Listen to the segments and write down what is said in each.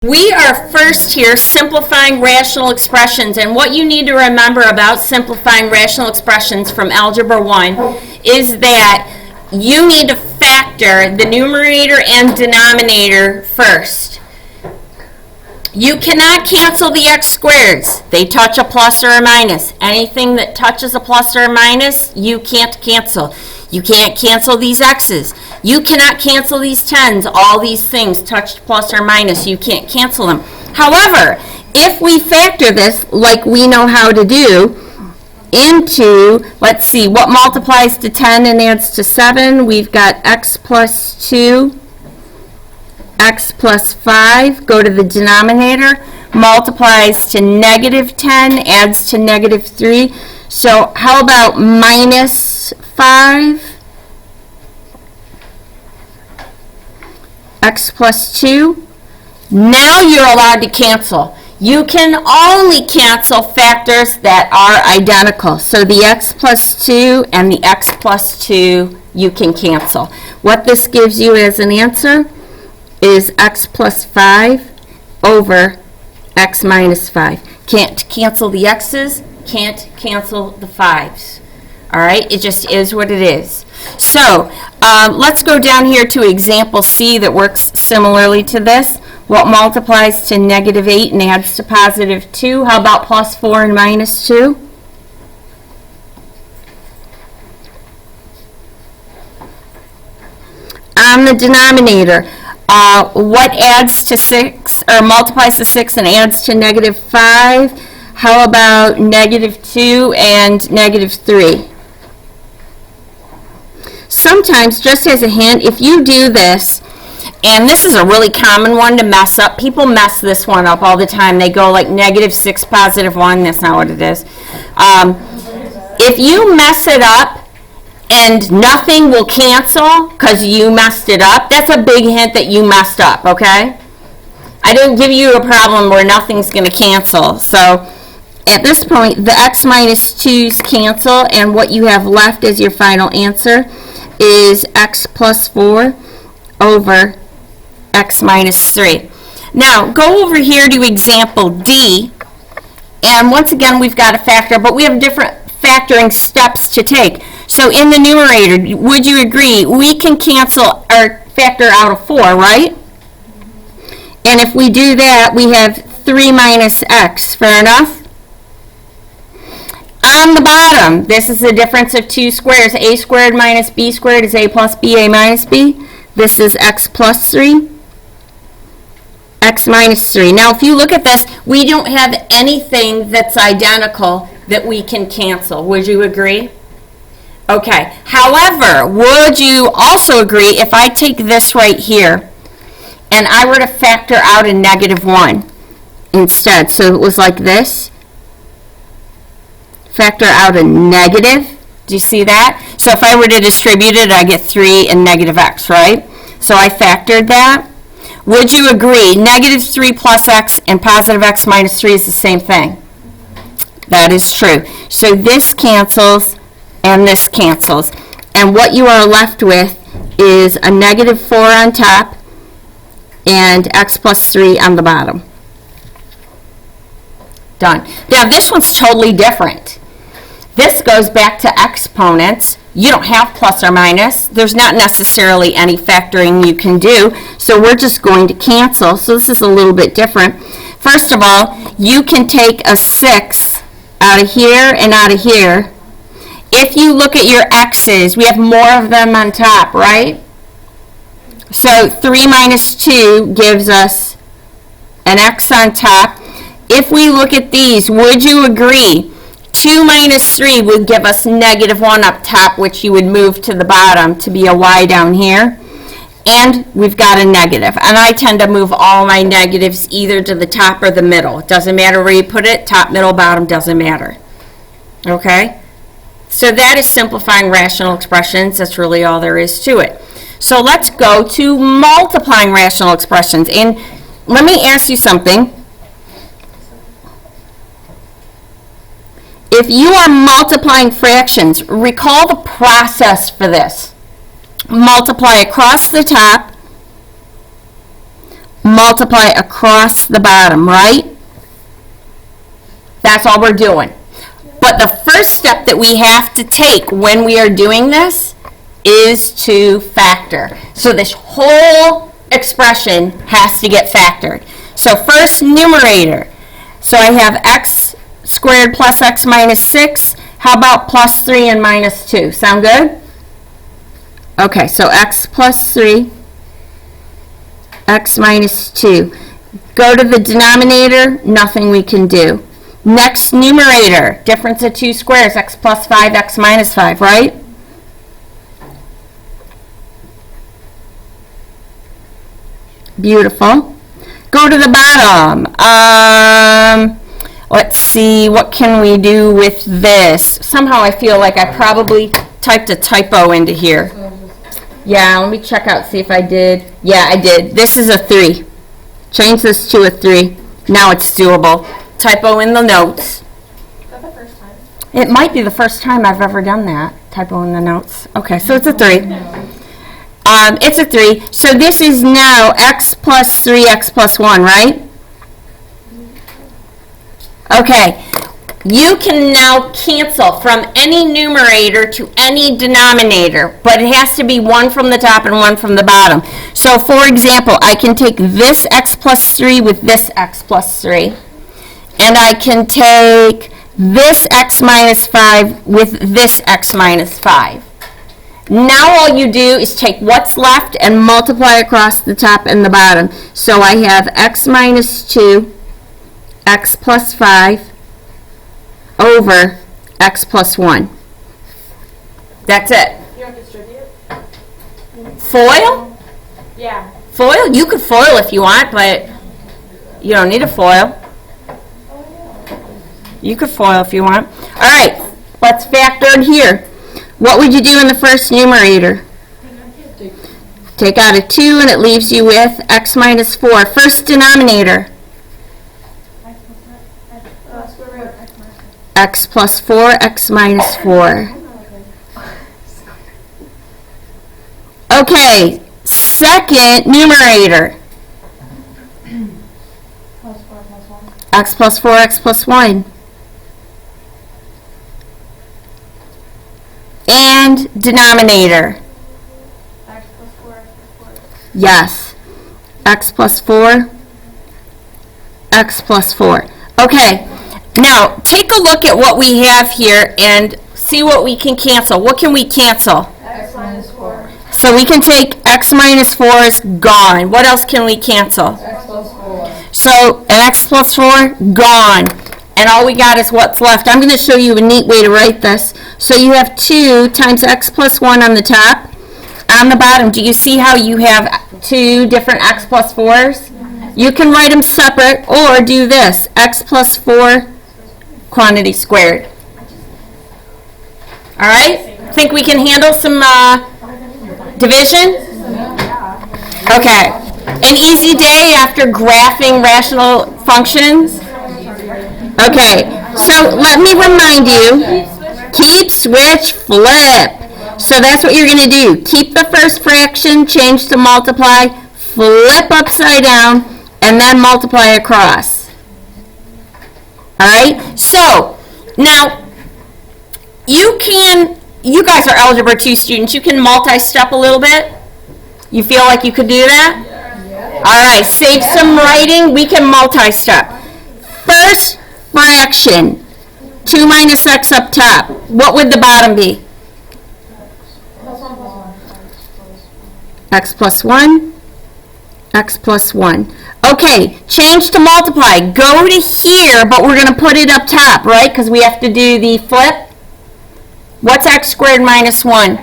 We are first here simplifying rational expressions, and what you need to remember about simplifying rational expressions from Algebra 1 is that you need to factor the numerator and denominator first. You cannot cancel the x squareds. They touch a plus or a minus. Anything that touches a plus or a minus, you can't cancel. You can't cancel these x's. You cannot cancel these 10s. All these things touched plus or minus. You can't cancel them. However, if we factor this like we know how to do into, let's see, what multiplies to 10 and adds to 7? We've got x plus 2, x plus 5, go to the denominator, multiplies to negative 10, adds to negative 3. So how about minus 5? X plus 2. Now you're allowed to cancel. You can only cancel factors that are identical. So the x plus 2 and the x plus 2 you can cancel. What this gives you as an answer is x plus 5 over x minus 5. Can't cancel the x's, can't cancel the 5's. All right, it just is what it is. So let's go down here to example C that works similarly to this. What multiplies to negative 8 and adds to positive 2? How about plus 4 and minus 2? On the denominator, what adds to 6 or multiplies to 6 and adds to negative 5? How about negative 2 and negative 3? Sometimes, just as a hint, if you do this, and this is a really common one to mess up. People mess this one up all the time. They go like negative 6, positive 1. That's not what it is. If you mess it up and nothing will cancel because you messed it up, that's a big hint that you messed up, okay? I didn't give you a problem where nothing's going to cancel. So at this point, the x minus 2's cancel, and what you have left as your final answer is x plus 4 over x minus 3. Now, go over here to example D, and once again, we've got a factor, but we have different factoring steps to take. So in the numerator, would you agree, we can cancel our factor out of 4, right? And if we do that, we have 3 minus x, fair enough? On the bottom, this is the difference of two squares. A squared minus b squared is a plus b, a minus b. This is x plus 3, x minus 3. Now, if you look at this, we don't have anything that's identical that we can cancel. Would you agree? Okay. However, would you also agree if I take this right here and I were to factor out a negative 1 instead? So it was like this. Factor out a negative. Do you see that? So if I were to distribute it, I get 3 and negative x, right? So I factored that. Would you agree negative 3 plus x and positive x minus 3 is the same thing? That is true. So this cancels and this cancels. And what you are left with is a negative 4 on top and x plus 3 on the bottom. Done. Now this one's totally different. This goes back to exponents. You don't have plus or minus. There's not necessarily any factoring you can do, so we're just going to cancel. So this is a little bit different. First of all, you can take a 6 out of here and out of here. If you look at your x's, we have more of them on top, right? So 3 minus 2 gives us an x on top. If we look at these, would you agree 2 minus 3 would give us negative 1 up top, which you would move to the bottom to be a y down here. And we've got a negative. And I tend to move all my negatives either to the top or the middle. It doesn't matter where you put it. Top, middle, bottom, doesn't matter. Okay? So that is simplifying rational expressions. That's really all there is to it. So let's go to multiplying rational expressions. And let me ask you something. If you are multiplying fractions, recall the process for this. Multiply across the top, multiply across the bottom, right? That's all we're doing. But the first step that we have to take when we are doing this is to factor. So this whole expression has to get factored. So first, numerator. So I have x squared plus x minus 6. How about plus 3 and minus 2? Sound good? Okay, so x plus 3, x minus 2. Go to the denominator, nothing we can do. Next, numerator. Difference of two squares, x plus 5, x minus 5, right? Beautiful. Go to the bottom. Let's see, what can we do with this? Somehow I feel like I probably typed a typo into here. Yeah, let me check out, see if I did. Yeah, I did. This is a 3. Change this to a 3. Now it's doable. Typo in the notes. Is that the first time? It might be the first time I've ever done that. Typo in the notes. Okay, so it's a 3. It's a 3. So this is now x plus 3x plus 1, right? Okay. You can now cancel from any numerator to any denominator, but it has to be one from the top and one from the bottom. So, for example, I can take this x plus 3 with this x plus 3, and I can take this x minus 5 with this x minus 5. Now all you do is take what's left and multiply across the top and the bottom. So I have x minus 2, x plus 5, over x plus 1. That's it. You don't distribute? Foil? Yeah. Foil? You could foil if you want, but you don't need a foil. You could foil if you want. All right, let's factor it here. What would you do in the first numerator? Take out a 2 and it leaves you with x minus 4. First denominator. X plus 4, x minus 4. Okay, second numerator. X plus 4, x plus 1. And denominator. X plus 4, x plus 4. Yes. X plus 4, x plus 4. Okay. Now, take a look at what we have here and see what we can cancel. What can we cancel? X minus 4. So we can take x minus 4 is gone. What else can we cancel? X plus 4. So an x plus 4, gone. And all we got is what's left. I'm going to show you a neat way to write this. So you have 2 times x plus 1 on the top. On the bottom, do you see how you have 2 different x plus 4s? You can write them separate or do this. X plus 4 quantity squared. All right? Think we can handle some division? Okay. An easy day after graphing rational functions? Okay. So let me remind you, keep, switch, flip. So that's what you're going to do. Keep the first fraction, change to multiply, flip upside down, and then multiply across. All right? So, now, you guys are Algebra 2 students, you can multi-step a little bit? You feel like you could do that? Yeah. All right, save some writing, we can multi-step. First fraction, 2 minus x up top. What would the bottom be? X plus 1, x plus 1. Okay, change to multiply. Go to here, but we're going to put it up top, right? Because we have to do the flip. What's x squared minus 1?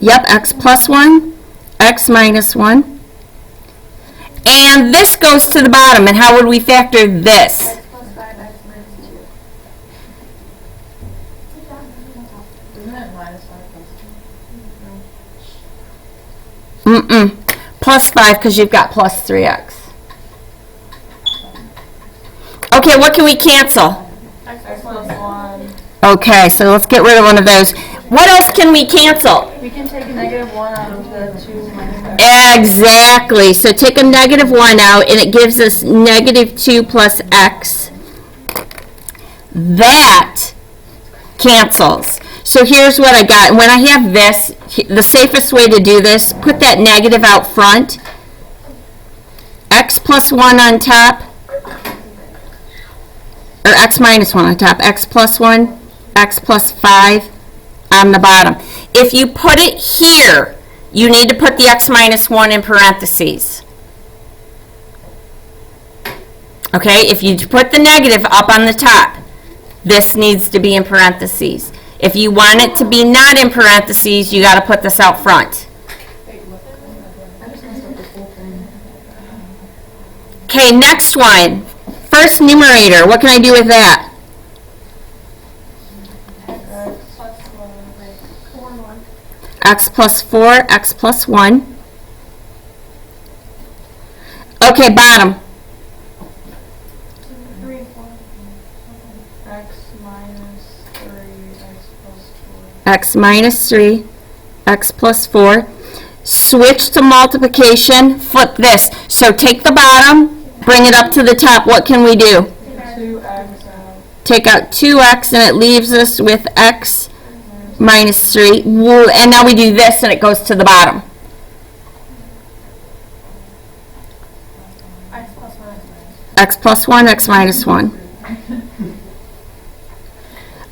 Yep, x plus 1, x minus 1. And this goes to the bottom, and how would we factor this? X plus 5, x minus 2. Isn't it minus 5 plus 2? Mm-mm. Plus 5 because you've got plus 3x. Okay, what can we cancel? X plus 1. Okay, so let's get rid of one of those. What else can we cancel? We can take a negative 1 out of the 2 minus 5. Exactly. So take a negative 1 out, and it gives us negative 2 plus x. That cancels. So here's what I got. When I have this, the safest way to do this, put that negative out front. X plus 1 on top, or x minus 1 on top, x plus 1, x plus 5 on the bottom. If you put it here, you need to put the x minus 1 in parentheses. Okay, if you put the negative up on the top, this needs to be in parentheses. If you want it to be not in parentheses, you got to put this out front. Okay, next one. First numerator, what can I do with that? X plus 4, x plus 1. Okay, bottom. 3 and 4. X minus 3, x plus 4. X minus 3, x plus 4. Switch to multiplication, flip this. So take the bottom, bring it up to the top. What can we do? 2x out. Take out 2x and it leaves us with x minus 3. Woo, and now we do this and it goes to the bottom. X plus 1. X plus 1, x minus 1.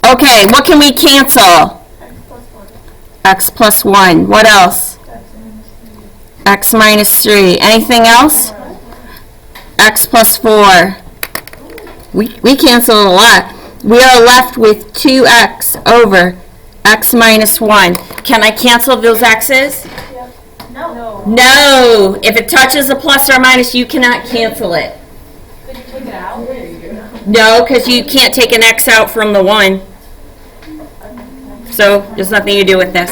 Okay, what can we cancel? X plus 1. X plus 1. What else? X minus 3. X minus 3. Anything else? X plus 4. We canceled a lot. We are left with 2x over x minus 1. Can I cancel those x's? No. No. If it touches a plus or minus, you cannot cancel it. Could you take it out? No, because you can't take an x out from the 1. So there's nothing you do with this.